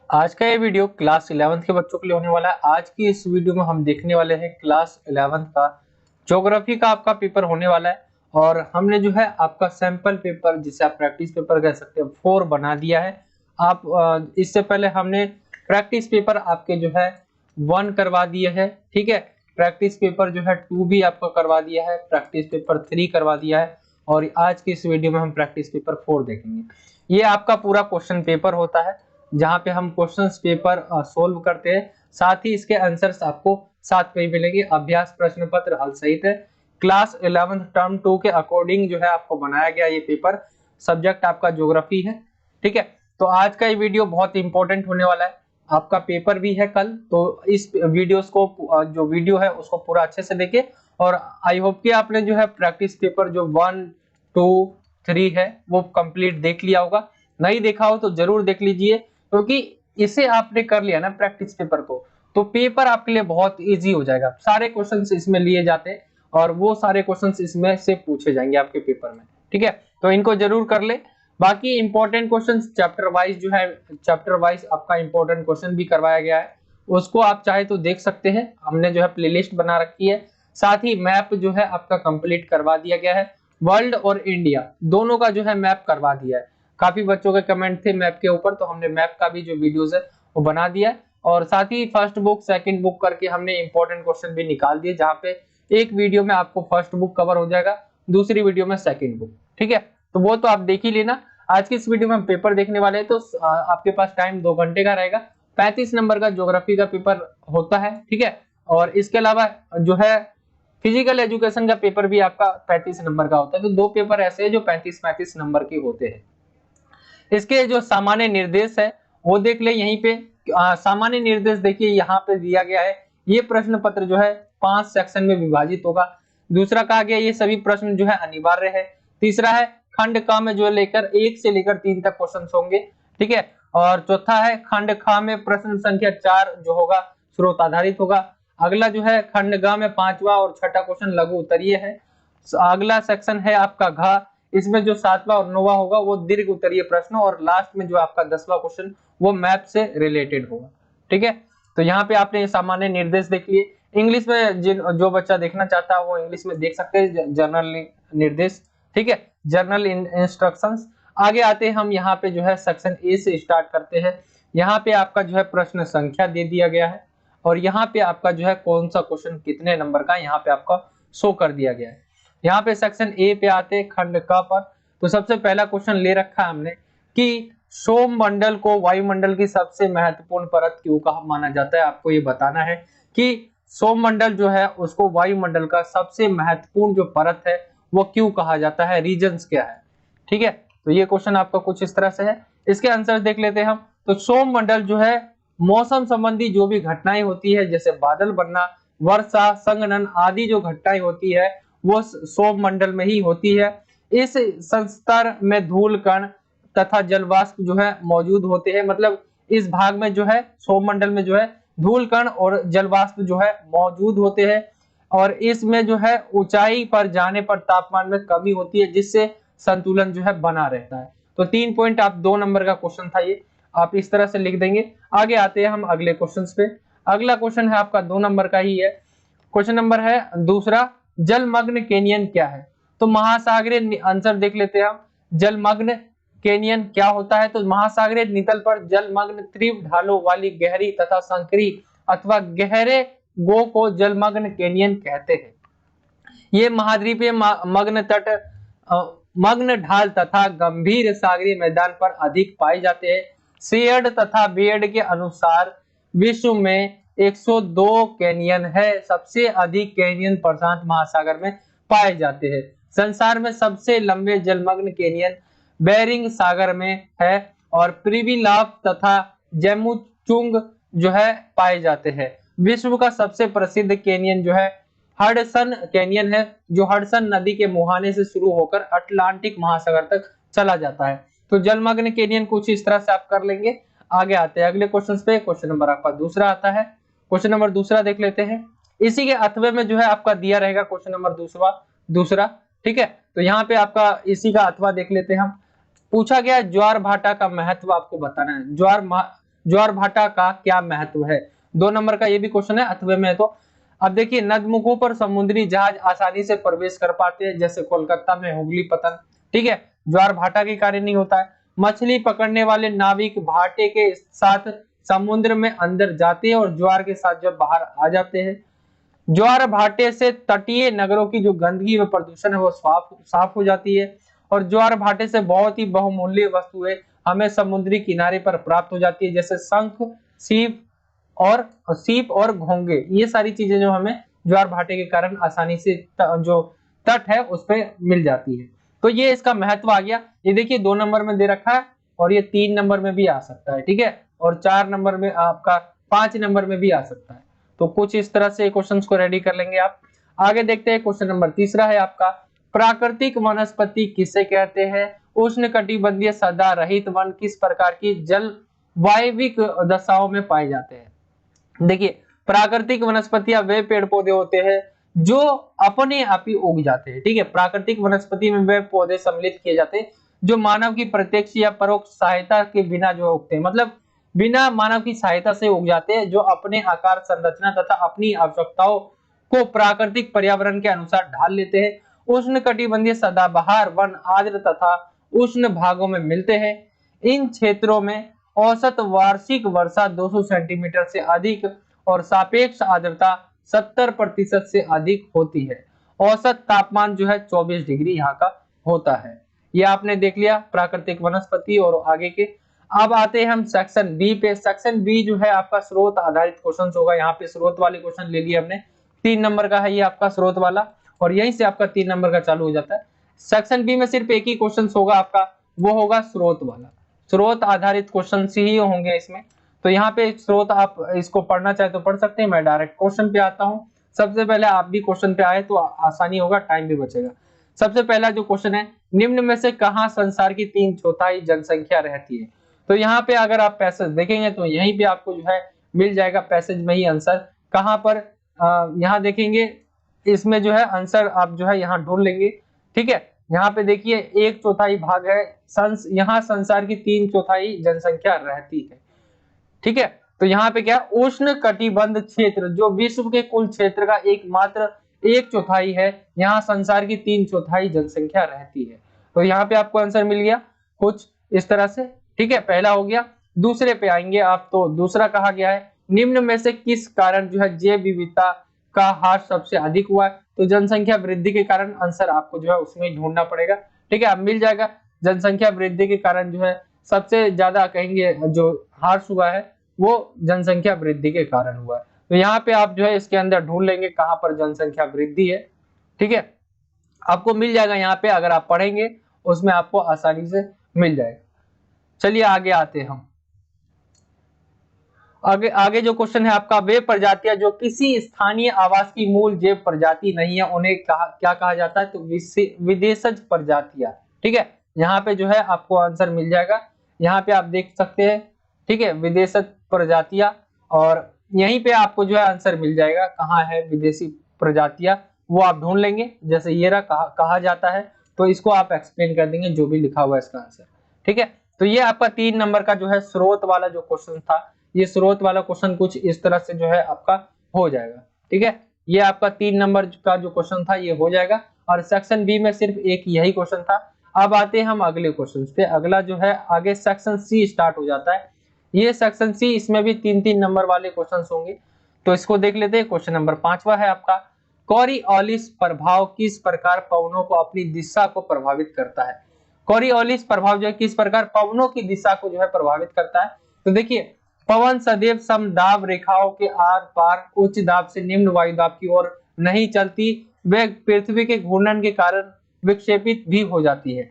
आज का ये वीडियो क्लास 11th के बच्चों के लिए होने वाला है। आज की इस वीडियो में हम देखने वाले हैं क्लास 11th का ज्योग्राफी का आपका पेपर होने वाला है। और हमने जो है आपका सैंपल पेपर, जिसे आप प्रैक्टिस पेपर कह सकते हैं, 4 बना दिया है। आप इससे पहले हमने प्रैक्टिस पेपर आपके जो है 1 करवा दिए है, ठीक है। प्रैक्टिस पेपर जो है 2 भी आपका करवा दिया है, प्रैक्टिस पेपर 3 करवा दिया है। और आज की इस वीडियो में हम प्रैक्टिस पेपर 4 देखेंगे। ये आपका पूरा क्वेश्चन पेपर होता है, जहां पे हम क्वेश्चंस पेपर सोल्व करते हैं। साथ ही इसके आंसर्स आपको साथ में ही मिलेंगे, अभ्यास प्रश्न पत्र हल सहित है। क्लास 11th टर्म 2 के अकॉर्डिंग जो है आपको बनाया गया ये पेपर। सब्जेक्ट आपका ज्योग्राफी है, ठीक है। तो आज का ये वीडियो बहुत इंपॉर्टेंट होने वाला है। आपका पेपर भी है कल, तो इस वीडियोस को जो वीडियो है उसको पूरा अच्छे से देखिए। और आई होप कि आपने जो है प्रैक्टिस पेपर जो 1, 2, 3 है वो कंप्लीट देख लिया होगा। नहीं देखा हो तो जरूर देख लीजिए, क्योंकि इसे आपने कर लिया ना प्रैक्टिस पेपर को, तो पेपर आपके लिए बहुत इजी हो जाएगा। सारे क्वेश्चंस इसमें लिए जाते हैं और वो सारे क्वेश्चंस इसमें से पूछे जाएंगे आपके पेपर में, ठीक है। तो इनको जरूर कर ले। बाकी इंपॉर्टेंट क्वेश्चंस चैप्टर वाइज जो है, चैप्टर वाइज आपका इंपॉर्टेंट क्वेश्चन भी करवाया गया है, उसको आप चाहे तो देख सकते हैं। हमने जो है प्लेलिस्ट बना रखी है। साथ ही मैप जो है आपका कंप्लीट करवा दिया गया है। वर्ल्ड और इंडिया दोनों का जो है मैप करवा दिया है। काफी बच्चों के कमेंट थे मैप के ऊपर, तो हमने मैप का भी जो वीडियोस है वो बना दिया है। और साथ ही फर्स्ट बुक सेकंड बुक करके हमने इंपॉर्टेंट क्वेश्चन भी निकाल दिए, जहां पे एक वीडियो में आपको फर्स्ट बुक कवर हो जाएगा, दूसरी वीडियो में सेकंड बुक, ठीक है। तो वो तो आप देख ही लेना। आज की इस वीडियो में हम पेपर देखने वाले हैं, तो आपके पास टाइम 2 घंटे का रहेगा। 35 नंबर का ज्योग्राफी का पेपर होता है, ठीक है। और इसके अलावा जो है फिजिकल एजुकेशन का पेपर भी आपका 35 नंबर का होता है। तो 2 पेपर ऐसे हैं जो 35-35 नंबर के होते हैं। इसके जो सामान्य निर्देश है वो देख ले यहीं पे। सामान्य निर्देश देखिए यहाँ पे दिया गया है। ये प्रश्न पत्र जो है 5 सेक्शन में विभाजित होगा। दूसरा कहा गया ये सभी प्रश्न जो है अनिवार्य है। तीसरा है खंड क में जो लेकर 1 से लेकर 3 तक क्वेश्चन होंगे, ठीक है। और चौथा है खंड ख में प्रश्न संख्या 4 जो होगा स्रोत आधारित होगा। अगला जो है खंड ग में 5वां और 6ठा क्वेश्चन लघु उत्तरीय है। अगला सेक्शन है आपका घ, इसमें जो 7वां और 9वां होगा वो दीर्घ उत्तरीय प्रश्न, और लास्ट में जो आपका 10वां क्वेश्चन वो मैप से रिलेटेड होगा, ठीक है। तो यहाँ पे आपने सामान्य निर्देश देख लिए। इंग्लिश में जो बच्चा देखना चाहता है वो इंग्लिश में देख सकते हैं, जर्नल निर्देश, ठीक है, जर्नल इंस्ट्रक्शंस। आगे आते हैं हम यहाँ पे जो है सेक्शन ए से स्टार्ट करते हैं। यहाँ पे आपका जो है प्रश्न संख्या दे दिया गया है, और यहाँ पे आपका जो है कौन सा क्वेश्चन कितने नंबर का यहाँ पे आपका शो कर दिया गया है। यहाँ पे सेक्शन ए पे आते हैं खंड क पर। तो सबसे पहला क्वेश्चन ले रखा है हमने कि सौरमंडल को वायुमंडल की सबसे महत्वपूर्ण परत क्यों कहा माना जाता है। आपको ये बताना है कि सौरमंडल जो है उसको वायुमंडल का सबसे महत्वपूर्ण जो परत है वो क्यों कहा जाता है, रीजंस क्या है, ठीक है। तो ये क्वेश्चन आपका कुछ इस तरह से है। इसके आंसर देख लेते हैं हम। तो सौरमंडल जो है मौसम संबंधी जो भी घटनाएं होती है, जैसे बादल बनना, वर्षा, संघनन आदि जो घटनाएं होती है वो सौरमंडल में ही होती है। इस संस्तर में धूल कण तथा जलवाष्प जो है मौजूद होते हैं। मतलब इस भाग में जो है सौरमंडल में जो है धूल कण और जलवाष्प जो है मौजूद होते हैं। और इसमें जो है ऊंचाई पर जाने पर तापमान में कमी होती है, जिससे संतुलन जो है बना रहता है। तो 3 पॉइंट आप 2 नंबर का क्वेश्चन था ये, आप इस तरह से लिख देंगे। आगे आते हैं हम अगले क्वेश्चन पे। अगला क्वेश्चन है आपका 2 नंबर का ही है। क्वेश्चन नंबर है दूसरा, जलमग्न कैनियन क्या है। तो महासागरीय, आंसर देख लेते हैं हम। जलमग्न कैनियन क्या होता है। तो महासागरीय नितल पर जलमग्न तीव्र ढालों वाली गहरी तथा संकरी अथवा गहरे गो को जलमग्न कैनियन कहते हैं। ये महाद्वीपीय मग्न तट, मग्न ढाल तथा गंभीर सागरीय मैदान पर अधिक पाए जाते हैं। शेयर्ड तथा बेयर्ड के अनुसार विश्व में 102 कैनियन है। सबसे अधिक कैनियन प्रशांत महासागर में पाए जाते हैं। संसार में सबसे लंबे जलमग्न कैनियन बेरिंग सागर में है, और प्रिविलाफ तथा जेमुचुंग जो है पाए जाते हैं। विश्व का सबसे प्रसिद्ध कैनियन जो है हडसन कैनियन है, जो हडसन नदी के मुहाने से शुरू होकर अटलांटिक महासागर तक चला जाता है। तो जलमग्न कैनियन कुछ इस तरह से आप कर लेंगे। आगे आते हैं अगले क्वेश्चन पे। क्वेश्चन नंबर आपका दूसरा आता है। क्वेश्चन नंबर दूसरा देख लेते हैं। इसी के अथवे में जो है आपका दिया रहेगा क्वेश्चन नंबर दूसरा, ठीक है। तो यहाँ पे आपका इसी का अथवा देख लेते हैं हम। पूछा गया ज्वार भाटा का महत्व आपको बताना है। ज्वार भाटा का क्या महत्व है? 2 नंबर का ये भी क्वेश्चन है अथवे में। तो अब देखिए, नदमुखों पर समुद्री जहाज आसानी से प्रवेश कर पाते हैं, जैसे कोलकाता में हुगली पतन, ठीक है, ज्वार भाटा के कारण नहीं होता है। मछली पकड़ने वाले नाविक भाटे के साथ समुद्र में अंदर जाते हैं और ज्वार के साथ जब बाहर आ जाते हैं। ज्वार भाटे से तटीय नगरों की जो गंदगी व प्रदूषण है वो साफ हो जाती है। और ज्वार भाटे से बहुत ही बहुमूल्य वस्तुएं हमें समुद्री किनारे पर प्राप्त हो जाती है, जैसे शंख, सीप और घोंगे। ये सारी चीजें जो हमें ज्वार भाटे के कारण आसानी से जो तट है उस पर मिल जाती है। तो ये इसका महत्व आ गया। ये देखिए 2 नंबर में दे रखा है और ये 3 नंबर में भी आ सकता है, ठीक है, और 4 नंबर में आपका 5 नंबर में भी आ सकता है। तो कुछ इस तरह से क्वेश्चंस को रेडी कर लेंगे आप। आगे देखते हैं, क्वेश्चन नंबर 3 है आपका, प्राकृतिक वनस्पति किसे कहते हैं? उष्णकटिबंधीय सदा रहित वन किस प्रकार की जलवायविक दशाओं में पाए जाते हैं? देखिए, प्राकृतिक वनस्पतियां वे पेड़ पौधे होते हैं जो अपने आप ही उग जाते हैं, ठीक है। प्राकृतिक वनस्पति में वे पौधे सम्मिलित किए जाते हैं जो मानव की प्रत्यक्ष या परोक्ष सहायता के बिना जो उगते हैं, मतलब बिना मानव की सहायता से उग जाते हैं, जो अपने आकार, संरचना तथा अपनी आवश्यकताओं को प्राकृतिक पर्यावरण के अनुसार ढाल लेते हैं। उष्णकटिबंधीय सदाबहार वन आर्द्र तथा उष्ण भागों में मिलते हैं। इन क्षेत्रों में औसत वार्षिक वर्षा 200 सेंटीमीटर से अधिक और सापेक्ष आर्द्रता 70% से अधिक होती है। औसत तापमान जो है 24 डिग्री यहाँ का होता है। ये आपने देख लिया प्राकृतिक वनस्पति। और आगे के अब आते हैं हम सेक्शन बी पे। सेक्शन बी जो है आपका स्रोत आधारित क्वेश्चन होगा। यहाँ पे स्रोत वाले क्वेश्चन ले लिए हमने, 3 नंबर का है ये आपका स्रोत वाला, और यहीं से आपका 3 नंबर का चालू हो जाता है। सेक्शन बी में सिर्फ एक ही क्वेश्चन होगा आपका, वो होगा स्रोत वाला। स्रोत आधारित क्वेश्चन ही होंगे इसमें। तो यहाँ पे स्रोत आप इसको पढ़ना चाहे तो पढ़ सकते हैं। मैं डायरेक्ट क्वेश्चन पे आता हूँ। सबसे पहले आप भी क्वेश्चन पे आए तो आसानी होगा, टाइम भी बचेगा। सबसे पहला जो क्वेश्चन है, निम्न में से कहाँ संसार की 3/4 जनसंख्या रहती है? तो यहाँ पे अगर आप पैसेज देखेंगे तो यहीं पे आपको जो है मिल जाएगा, पैसेज में ही आंसर। कहाँ पर? यहाँ देखेंगे, इसमें जो है आंसर आप जो है यहाँ ढूंढ लेंगे, ठीक है। यहाँ पे देखिए 1/4 भाग है, यहाँ संसार की 3/4 जनसंख्या रहती है, ठीक है। तो यहाँ पे क्या, उष्ण कटिबंध क्षेत्र जो विश्व के कुल क्षेत्र का एकमात्र 1/4 है, यहाँ संसार की 3/4 जनसंख्या रहती है। तो यहाँ पे आपको आंसर मिल गया कुछ इस तरह से, ठीक है। पहला हो गया। दूसरे पे आएंगे आप, तो दूसरा कहा गया है, निम्न में से किस कारण जो है जैव विविधता का ह्रास सबसे अधिक हुआ है? तो जनसंख्या वृद्धि के कारण। आंसर आपको जो है उसमें ढूंढना पड़ेगा, ठीक है। अब मिल जाएगा, जनसंख्या वृद्धि के कारण जो है सबसे ज्यादा कहेंगे जो ह्रास हुआ है वो जनसंख्या वृद्धि के कारण हुआ है। तो यहाँ पे आप जो है इसके अंदर ढूंढ लेंगे कहां पर जनसंख्या वृद्धि है, ठीक है। आपको मिल जाएगा यहाँ पे, अगर आप पढ़ेंगे उसमें आपको आसानी से मिल जाएगा। चलिए आगे आते हैं हम। आगे जो क्वेश्चन है आपका, वे प्रजातियां जो किसी स्थानीय आवास की मूल जैव प्रजाति नहीं है उन्हें क्या कहा जाता है? तो विदेशज प्रजातियां, ठीक है। यहाँ पे जो है आपको आंसर मिल जाएगा, यहाँ पे आप देख सकते हैं, ठीक है, विदेशज प्रजातियां। और यहीं पे आपको जो है आंसर मिल जाएगा, कहाँ है विदेशी प्रजातियां, वो आप ढूंढ लेंगे। जैसे ये रहा कहा जाता है, तो इसको आप एक्सप्लेन कर देंगे जो भी लिखा हुआ है इसका आंसर, ठीक है। तो ये आपका 3 नंबर का जो है स्रोत वाला जो क्वेश्चन था, ये स्रोत वाला क्वेश्चन कुछ इस तरह से जो है आपका हो जाएगा, ठीक है। ये आपका 3 नंबर का जो क्वेश्चन था ये हो जाएगा। और सेक्शन बी में सिर्फ एक यही क्वेश्चन था। अब आते हैं हम अगले क्वेश्चन पे। अगला जो है आगे सेक्शन सी स्टार्ट हो जाता है। ये सेक्शन सी, इसमें भी 3-3 नंबर वाले क्वेश्चन होंगे, तो इसको देख लेते हैं। क्वेश्चन नंबर 5वां है आपका, कोरियोलिस प्रभाव किस प्रकार पवनों को अपनी दिशा को प्रभावित करता है? कोरियोलिस प्रभाव जो है किस प्रकार पवनों की दिशा को जो है प्रभावित करता है? तो देखिए, पवन सदैव समदाब रेखाओं के आर पार उच्च दाब से निम्न वायु दाब की ओर नहीं चलती, वे पृथ्वी के घूर्णन के कारण विक्षेपित भी हो जाती है।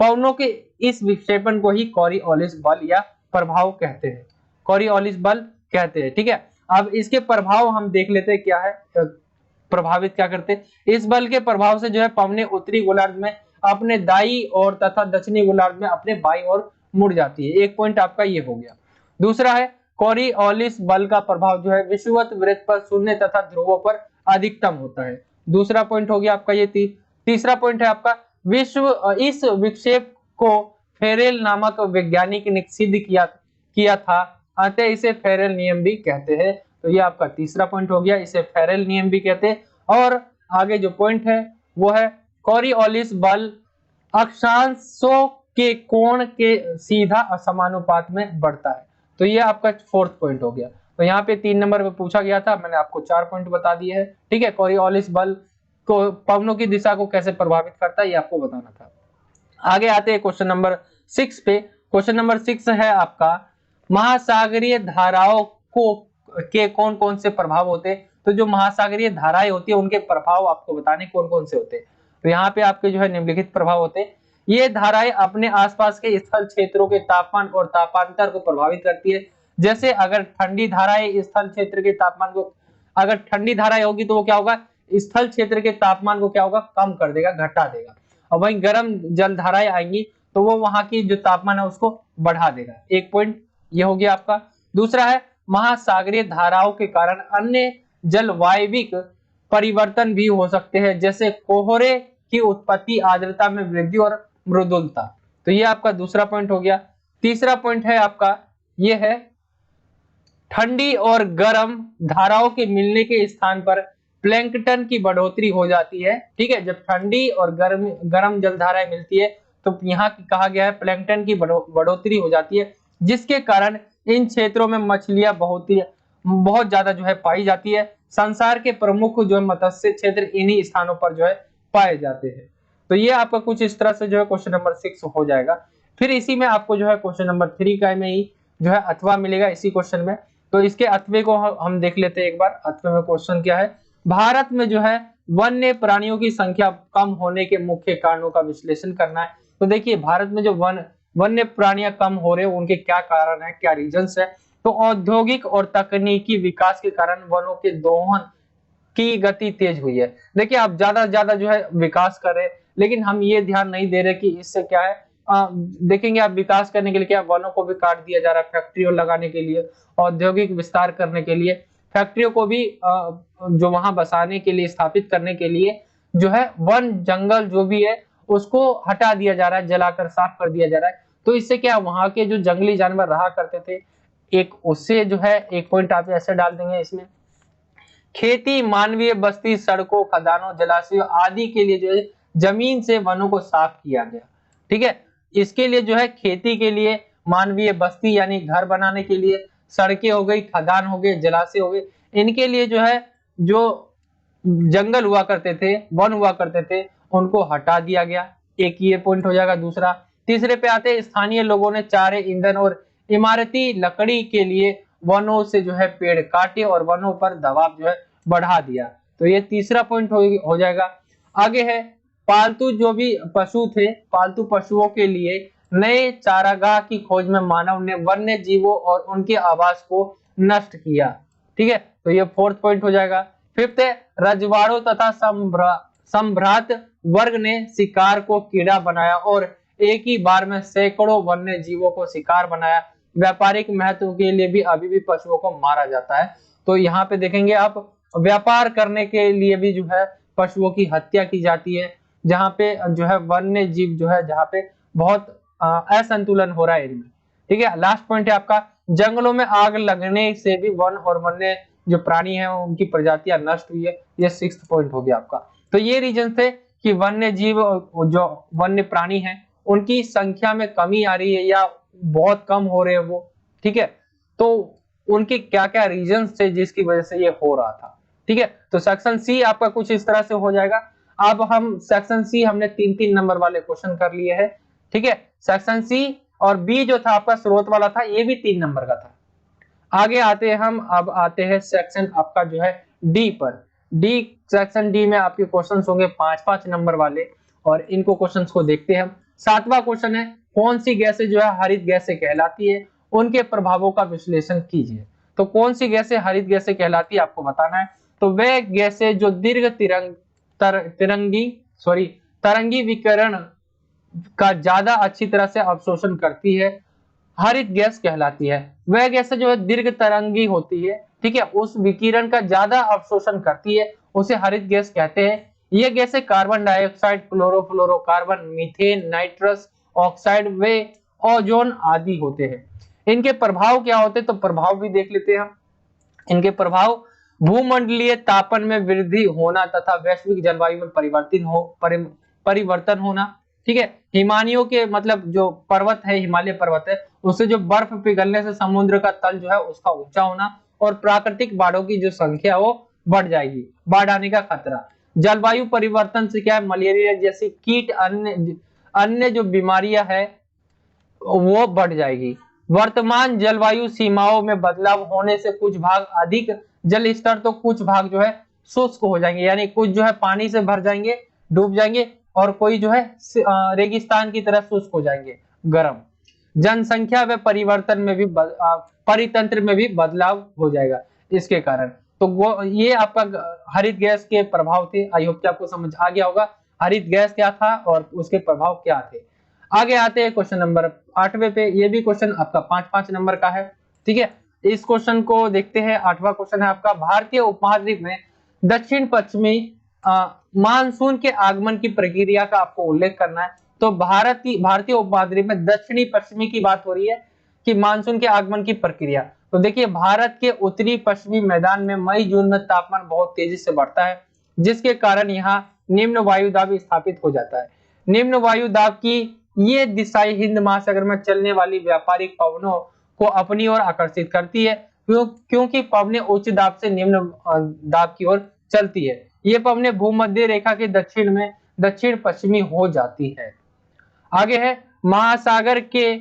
पवनों के इस विक्षेपण को ही कोरियोलिस बल या प्रभाव कहते हैं, कोरियोलिस बल कहते हैं, ठीक है। अब इसके प्रभाव हम देख लेते हैं क्या है, प्रभावित क्या करते हैं। इस बल के प्रभाव से जो है पवने उत्तरी गोलार्ध में अपने दाई और तथा दक्षिणी गोलार्ध में अपने बाई ओर मुड़ जाती है। एक पॉइंट आपका ये हो गया। दूसरा है, कोरियोलिस बल का प्रभाव जो है विषुवत वृत्त पर शून्य तथा ध्रुवों पर अधिकतम होता है। दूसरा पॉइंट हो गया आपका ये। तीसरा पॉइंट है आपका, इस विक्षेप को फेरेल नामक वैज्ञानिक ने सिद्ध किया था अतः इसे फेरेल नियम भी कहते हैं। तो ये आपका तीसरा पॉइंट हो गया, इसे फेरेल नियम भी कहते हैं। और आगे जो पॉइंट है वो है कोरियोलिस बल अक्षांशों के कोण के सीधा असमानुपात में बढ़ता है। तो ये आपका फोर्थ पॉइंट हो गया। तो यहाँ पे 3 नंबर पे पूछा गया था, मैंने आपको 4 पॉइंट बता दिए हैं। ठीक है, कोरियोलिस बल को पवनों की दिशा को कैसे प्रभावित करता है ये आपको बताना था। आगे आते हैं क्वेश्चन नंबर 6 पे। क्वेश्चन नंबर 6 है आपका महासागरीय धाराओं को के कौन कौन से प्रभाव होते हैं। तो जो महासागरीय धाराएं होती है उनके प्रभाव आपको बताने कौन कौन से होते हैं। तो यहाँ पे आपके जो है निम्नलिखित प्रभाव होते हैं। ये धाराएं अपने आसपास के स्थल क्षेत्रों के तापमान और तापांतर को प्रभावित करती है। जैसे अगर ठंडी धाराएं स्थल क्षेत्र के तापमान को, अगर ठंडी धाराएं होगी तो वो क्या होगा, स्थल क्षेत्र के तापमान को क्या होगा, कम कर देगा, घटा देगा। और वहीं गर्म जल धाराएं आएंगी तो वो वहां की जो तापमान है उसको बढ़ा देगा। एक पॉइंट ये हो गया आपका। दूसरा है महासागरीय धाराओं के कारण अन्य जलवायविक परिवर्तन भी हो सकते हैं, जैसे कोहरे की उत्पत्ति, आर्द्रता में वृद्धि और मृदुलता। तो ये आपका दूसरा पॉइंट हो गया। तीसरा पॉइंट है आपका ये है ठंडी और गर्म धाराओं के मिलने के स्थान पर प्लैंकटन की बढ़ोतरी हो जाती है। ठीक है, जब ठंडी और गर्म जलधाराएं मिलती है तो यहाँ कहा गया है प्लैंकटन की बढ़ोतरी हो जाती है, जिसके कारण इन क्षेत्रों में मछलियां बहुत ज्यादा जो है पाई जाती है। संसार के प्रमुख जो है मत्स्य क्षेत्र इन्हीं स्थानों पर जो है पाए जाते हैं। तो ये आपका कुछ इस तरह से जो है क्वेश्चन नंबर 6 हो जाएगा। फिर इसी में आपको जो है क्वेश्चन नंबर 3 का में ही जो है अथवा मिलेगा इसी क्वेश्चन में। तो इसके अथवे को हम देख लेते हैं एक बार। अथवे में क्वेश्चन क्या है, भारत में जो है वन्य प्राणियों की संख्या कम होने के मुख्य कारणों का विश्लेषण करना है। तो देखिए भारत में जो वन्य प्राणियां कम हो रहे हैं उनके क्या कारण है, क्या रीजंस है। तो औद्योगिक और तकनीकी विकास के कारण वनों के दोहन की गति तेज हुई है। देखिए आप ज्यादा से ज्यादा जो है विकास कर रहे हैं, लेकिन हम ये ध्यान नहीं दे रहे कि इससे क्या है। देखेंगे आप विकास करने के लिए क्या वनों को भी काट दिया जा रहा है, फैक्ट्रियों लगाने के लिए, औद्योगिक विस्तार करने के लिए, फैक्ट्रियों को भी जो वहां बसाने के लिए, स्थापित करने के लिए जो है वन जंगल जो भी है उसको हटा दिया जा रहा है, जलाकर साफ कर दिया जा रहा है। तो इससे क्या वहां के जो जंगली जानवर रहा करते थे, एक उससे जो है एक पॉइंट आप ऐसे डाल देंगे इसमें, खेती, मानवीय बस्ती, सड़कों, खदानों, जलाशयों आदि के लिए जो है जमीन से वनों को साफ किया गया। ठीक है, इसके लिए जो है खेती के लिए, मानवीय बस्ती यानी घर बनाने के लिए, सड़कें हो गई, खदान हो गए, जलाशय हो गए, इनके लिए जो है जो जंगल हुआ करते थे, वन हुआ करते थे, उनको हटा दिया गया। एक ये पॉइंट हो जाएगा। दूसरा, तीसरे पे आते हैं स्थानीय लोगों ने चारे, ईंधन और इमारती लकड़ी के लिए वनों से जो है पेड़ काटे और वनों पर दबाव जो है बढ़ा दिया। तो ये तीसरा पॉइंट हो जाएगा। आगे है पालतू जो भी पशु थे, पालतू पशुओं के लिए नए चारागाह की खोज में मानव ने वन्य जीवों और उनके आवास को नष्ट किया। ठीक है, तो ये फोर्थ पॉइंट हो जाएगा। फिफ्थ है रजवाड़ों तथा संभ्रात वर्ग ने शिकार को कीड़ा बनाया और एक ही बार में सैकड़ों वन्य जीवों को शिकार बनाया। व्यापारिक महत्व के लिए भी अभी भी पशुओं को मारा जाता है। तो यहाँ पे देखेंगे आप व्यापार करने के लिए भी जो है पशुओं की हत्या की जाती है, जहाँ पे जो है वन्य जीव जो है जहाँ पे बहुत असंतुलन हो रहा है इनमें। ठीक है, लास्ट पॉइंट है आपका जंगलों में आग लगने से भी वन और वन्य जो प्राणी है उनकी प्रजातियां नष्ट हुई है। ये 6th पॉइंट हो गया आपका। तो ये रीजन थे कि वन्य जीव जो वन्य प्राणी है उनकी संख्या में कमी आ रही है या बहुत कम हो रहे हैं वो। ठीक है, तो उनके क्या क्या रीजन थे जिसकी वजह से ये हो रहा था। ठीक है, तो सेक्शन सी आपका कुछ इस तरह से हो जाएगा। अब हम सेक्शन सी हमने 3-3 नंबर वाले क्वेश्चन कर लिए हैं। ठीक है, सेक्शन सी और बी जो था आपका स्रोत वाला था, ये भी 3 नंबर का था। आगे आते हैं हम, अब आते हैं सेक्शन आपका जो है डी पर। डी सेक्शन डी में आपके क्वेश्चंस होंगे 5-5 नंबर वाले और इनको क्वेश्चंस को देखते हैं हम। 7वां क्वेश्चन है कौन सी गैसें जो है हरित गैसें कहलाती है, उनके प्रभावों का विश्लेषण कीजिए। तो कौन सी गैसें हरित गैसें कहलाती है आपको बताना है। तो वे गैसें जो दीर्घ तरंगी विकिरण का ज्यादा अच्छी तरह से अवशोषण करती है, हरित गैस कहलाती है। वह गैस जो है दीर्घ तरंगी होती है, ठीक है, उस विकिरण का ज्यादा अवशोषण करती है, उसे हरित गैस कहते हैं। ये गैसें carbon dioxide, chlorofluorocarbon, methane, nitrous oxide, वे ओजोन आदि होते हैं। इनके प्रभाव क्या होते हैं, तो प्रभाव भी देख लेते हैं हम। इनके प्रभाव भूमंडलीय तापन में वृद्धि होना तथा वैश्विक जलवायु में परिवर्तन होना। ठीक है, हिमानियों के मतलब जो पर्वत है, हिमालय पर्वत है, उससे जो बर्फ पिघलने से समुद्र का तल जो है उसका ऊंचा होना, और प्राकृतिक बाढ़ों की जो संख्या वो बढ़ जाएगी, बाढ़ आने का खतरा। जलवायु परिवर्तन से क्या है, मलेरिया जैसी कीट, अन्य अन्य जो बीमारियां है वो बढ़ जाएगी। वर्तमान जलवायु सीमाओं में बदलाव होने से कुछ भाग अधिक जल स्तर, तो कुछ भाग जो है शुष्क हो जाएंगे, यानी कुछ जो है पानी से भर जाएंगे, डूब जाएंगे, और कोई जो है रेगिस्तान की तरह शुष्क हो जाएंगे, गर्म। जनसंख्या व परिवर्तन में भी परितंत्र में भी बदलाव हो जाएगा इसके कारण। तो वो ये आपका हरित गैस के प्रभाव थे। आई होप कि आपको समझ आ गया होगा हरित गैस क्या था और उसके प्रभाव क्या थे। आगे आते हैं क्वेश्चन नंबर 8वें पे। ये भी क्वेश्चन आपका 5-5 नंबर का है। ठीक है, इस क्वेश्चन को देखते हैं। 8वां क्वेश्चन है आपका, भारतीय उपमहाद्वीप में दक्षिण पश्चिमी मानसून के आगमन की प्रक्रिया का आपको उल्लेख करना है। तो भारतीय उपमहाद्वीप में दक्षिणी पश्चिमी की बात हो रही है कि मानसून के आगमन की प्रक्रिया। तो देखिए, भारत के उत्तरी पश्चिमी मैदान में मई जून में तापमान बहुत तेजी से बढ़ता है, जिसके कारण यहाँ निम्न वायुदाब स्थापित हो जाता है। निम्न वायुदाब की ये दिशाएं हिंद महासागर में चलने वाली व्यापारिक पवनों को अपनी ओर आकर्षित करती है, क्योंकि पवनें उच्च दाब से निम्न दाब की ओर चलती है। ये पवनें भूमध्य रेखा के दक्षिण में दक्षिण पश्चिमी हो जाती है। आगे है, महासागर के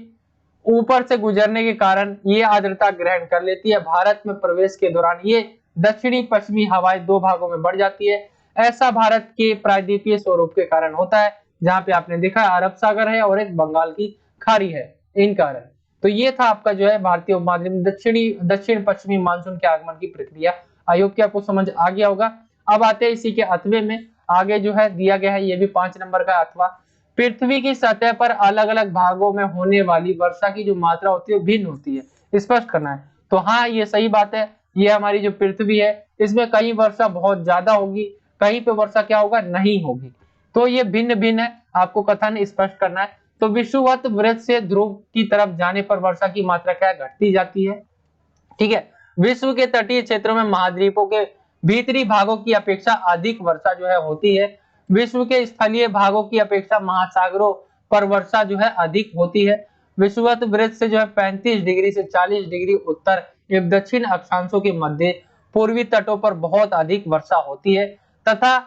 ऊपर से गुजरने के कारण ये आर्द्रता ग्रहण कर लेती है। भारत में प्रवेश के दौरान ये दक्षिणी पश्चिमी हवाएं दो भागों में बढ़ जाती है। ऐसा भारत के प्रायद्वीपीय स्वरूप के कारण होता है, जहां पे आपने देखा अरब सागर है और एक बंगाल की खाड़ी है, इन कारण। तो ये था आपका जो है भारतीय उपमहाद्वीप में दक्षिण पश्चिमी मानसून के आगमन की प्रक्रिया। आई होप कि आपको समझ आ गया होगा। अब आते हैं इसी के अथवे में। आगे जो है दिया गया है, ये भी 5 नंबर का अथवा। पृथ्वी की सतह पर अलग अलग भागों में होने वाली वर्षा की जो मात्रा होती है भिन्न होती है, स्पष्ट करना है। तो हाँ, ये सही बात है। ये हमारी जो पृथ्वी है, इसमें कहीं वर्षा बहुत ज्यादा होगी, कहीं पे वर्षा क्या होगा, नहीं होगी। तो ये भिन्न भिन्न है, आपको कथन स्पष्ट करना है। तो विषुवत वृत्त से ध्रुव की तरफ जाने पर वर्षा की मात्रा क्या घटती जाती है। ठीक है, विश्व के तटीय क्षेत्रों में महाद्वीपों के भीतरी भागों की अपेक्षा अधिक वर्षा जो है होती है। विश्व के स्थलीय भागों की अपेक्षा महासागरों पर वर्षा जो है अधिक होती है। विषुवत वृत्त से जो है 35 डिग्री से 40 डिग्री उत्तर एवं दक्षिण अक्षांशों के मध्य पूर्वी तटों पर बहुत अधिक वर्षा होती है, तथा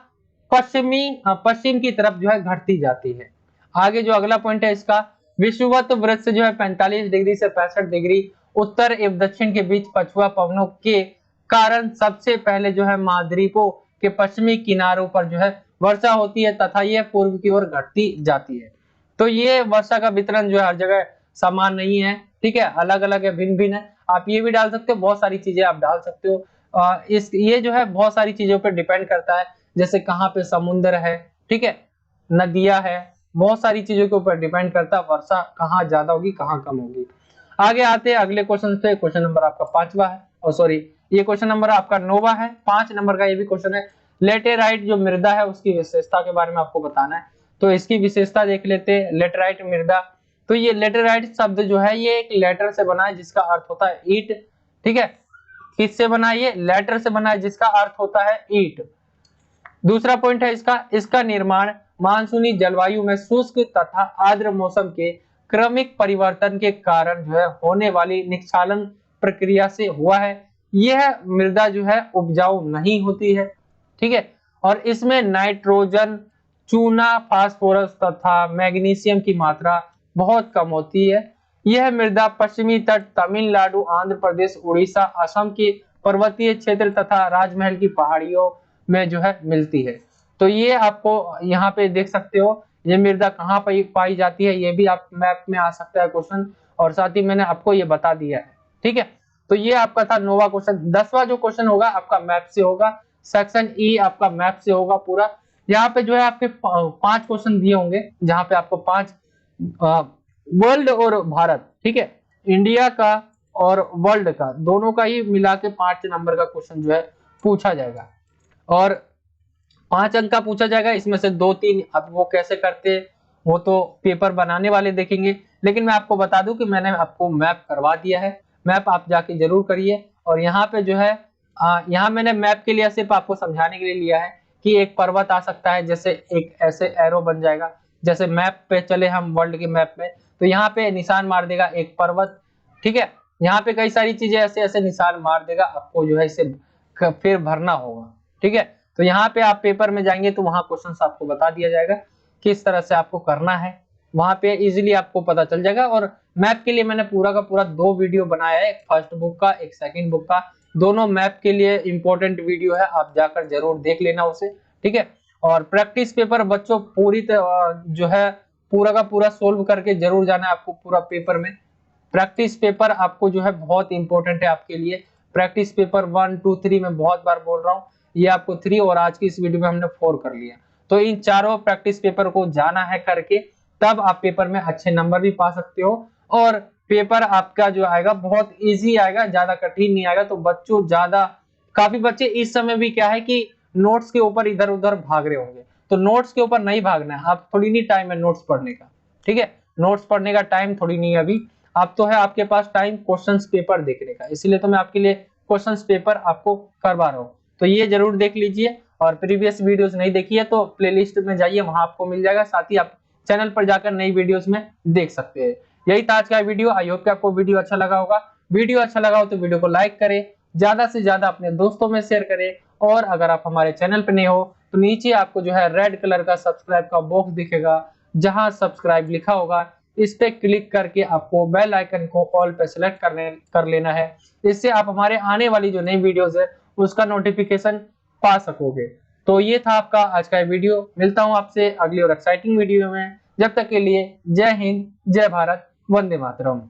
पश्चिम की तरफ जो है घटती जाती है। आगे जो अगला पॉइंट है इसका, विषुवत वृत्त से जो है 45 डिग्री से 65 डिग्री उत्तर एवं दक्षिण के बीच पछुआ पवनों के कारण सबसे पहले जो है महाद्वीपों के पश्चिमी किनारों पर जो है वर्षा होती है, तथा यह पूर्व की ओर घटती जाती है। तो ये वर्षा का वितरण जो है हर जगह समान नहीं है। ठीक है, अलग अलग है, भिन्न भिन्न है। आप ये भी डाल सकते हो, बहुत सारी चीजें आप डाल सकते हो। ये जो है बहुत सारी चीजों पर डिपेंड करता है, जैसे कहाँ पे समुद्र है, ठीक है, नदियां है, बहुत सारी चीजों के ऊपर डिपेंड करता है वर्षा कहाँ ज्यादा होगी कहाँ कम होगी। आगे आते हैं अगले क्वेश्चन पे। क्वेश्चन नंबर आपका 5वां है, और सॉरी ये क्वेश्चन नंबर आपका 9वां है। 5 नंबर का ये भी क्वेश्चन है। लेटेराइट जो मृदा है उसकी विशेषता के बारे में आपको बताना है। तो इसकी विशेषता देख लेते हैं। लेटेराइट मृदा, तो ये लेटेराइट शब्द जो है ये एक लेटर से बना है जिसका अर्थ होता है ईट। ठीक है, किससे बना है, ये लेटर से बना है जिसका अर्थ होता है ईट। दूसरा पॉइंट है इसका निर्माण मानसूनी जलवायु में शुष्क तथा आर्द्र मौसम के क्रमिक परिवर्तन के कारण जो है होने वाली निक्षालन प्रक्रिया से हुआ है। यह मृदा जो है उपजाऊ नहीं होती है। ठीक है, और इसमें नाइट्रोजन, चूना, फास्फोरस तथा मैग्नीशियम की मात्रा बहुत कम होती है। यह मृदा पश्चिमी तट, तमिलनाडु, आंध्र प्रदेश, उड़ीसा, असम के पर्वतीय क्षेत्र तथा राजमहल की पहाड़ियों में जो है मिलती है। तो ये आपको यहाँ पे देख सकते हो, ये मृदा कहाँ पाई जाती है, ये भी आप मैप में आ सकता है क्वेश्चन, और साथ ही मैंने आपको ये बता दिया है। ठीक है, तो ये आपका था 9वां क्वेश्चन। 10वां जो क्वेश्चन होगा आपका मैप से होगा, सेक्शन ई आपका मैप से होगा पूरा। यहाँ पे जो है आपके 5 क्वेश्चन दिए होंगे, जहाँ पे आपको 5 वर्ल्ड और भारत, ठीक है, इंडिया का और वर्ल्ड का दोनों का ही मिला के 5 नंबर का क्वेश्चन जो है पूछा जाएगा, और 5 अंक का पूछा जाएगा। इसमें से 2-3 अब वो कैसे करते हैं वो तो पेपर बनाने वाले देखेंगे, लेकिन मैं आपको बता दूं कि मैंने आपको मैप करवा दिया है, मैप आप जाके जरूर करिए। और यहाँ पे जो है यहाँ मैंने मैप के लिए सिर्फ आपको समझाने के लिए लिया है कि एक पर्वत आ सकता है, जैसे एक ऐसे एरो बन जाएगा, जैसे मैप पे चले हम वर्ल्ड के मैप में, तो यहाँ पे निशान मार देगा एक पर्वत, ठीक है। यहाँ पे कई सारी चीजें ऐसे ऐसे निशान मार देगा, आपको जो है इसे फिर भरना होगा, ठीक है। तो यहाँ पे आप पेपर में जाएंगे तो वहां क्वेश्चन आपको बता दिया जाएगा किस तरह से आपको करना है, वहां पे इजीली आपको पता चल जाएगा। और मैप के लिए मैंने पूरा का पूरा 2 वीडियो बनाया है, एक फर्स्ट बुक का, एक सेकंड बुक का, दोनों मैप के लिए इंपॉर्टेंट वीडियो है, आप जाकर जरूर देख लेना उसे, ठीक है। और प्रैक्टिस पेपर बच्चों पूरी जो है पूरा का पूरा सोल्व करके जरूर जाना है आपको पूरा पेपर में। प्रैक्टिस पेपर आपको जो है बहुत इंपॉर्टेंट है आपके लिए। प्रैक्टिस पेपर 1 2 3 मैं बहुत बार बोल रहा हूँ, ये आपको 3 और आज की इस वीडियो में हमने 4 कर लिया। तो इन चारों प्रैक्टिस पेपर को जाना है करके, तब आप पेपर में अच्छे नंबर भी पा सकते हो। और पेपर आपका जो आएगा बहुत इजी आएगा, ज्यादा कठिन नहीं आएगा। तो बच्चों ज्यादा काफी बच्चे इस समय भी क्या है कि नोट्स के ऊपर इधर उधर भाग रहे होंगे, तो नोट्स के ऊपर नहीं भागना है, आप थोड़ी नहीं टाइम है नोट्स पढ़ने का, ठीक है। नोट्स पढ़ने का टाइम थोड़ी नहीं है अभी, अब तो है आपके पास टाइम क्वेश्चंस पेपर देखने का, इसलिए तो मैं आपके लिए क्वेश्चंस पेपर आपको करवा रहा हूँ। तो ये जरूर देख लीजिए, और प्रीवियस वीडियोस नहीं देखी है तो प्लेलिस्ट में जाइए, वहां आपको मिल जाएगा, साथ ही आप चैनल पर जाकर नई वीडियोस में देख सकते हैं। यही था आज का वीडियो, आई होप कि आपको वीडियो अच्छा लगा होगा। वीडियो अच्छा लगा हो तो वीडियो को लाइक करें, ज्यादा से ज्यादा अपने दोस्तों में शेयर करें। और अगर आप हमारे चैनल पर नए हो तो नीचे आपको जो है रेड कलर का सब्सक्राइब का बॉक्स दिखेगा, जहां सब्सक्राइब लिखा होगा, इस पे क्लिक करके आपको बेल आइकन को ऑल पे सिलेक्ट कर लेना है। इससे आप हमारे आने वाली जो नई वीडियोस है उसका नोटिफिकेशन पा सकोगे। तो ये था आपका आज का वीडियो, मिलता हूं आपसे अगली और एक्साइटिंग वीडियो में। जब तक के लिए जय हिंद, जय भारत, वंदे मातरम।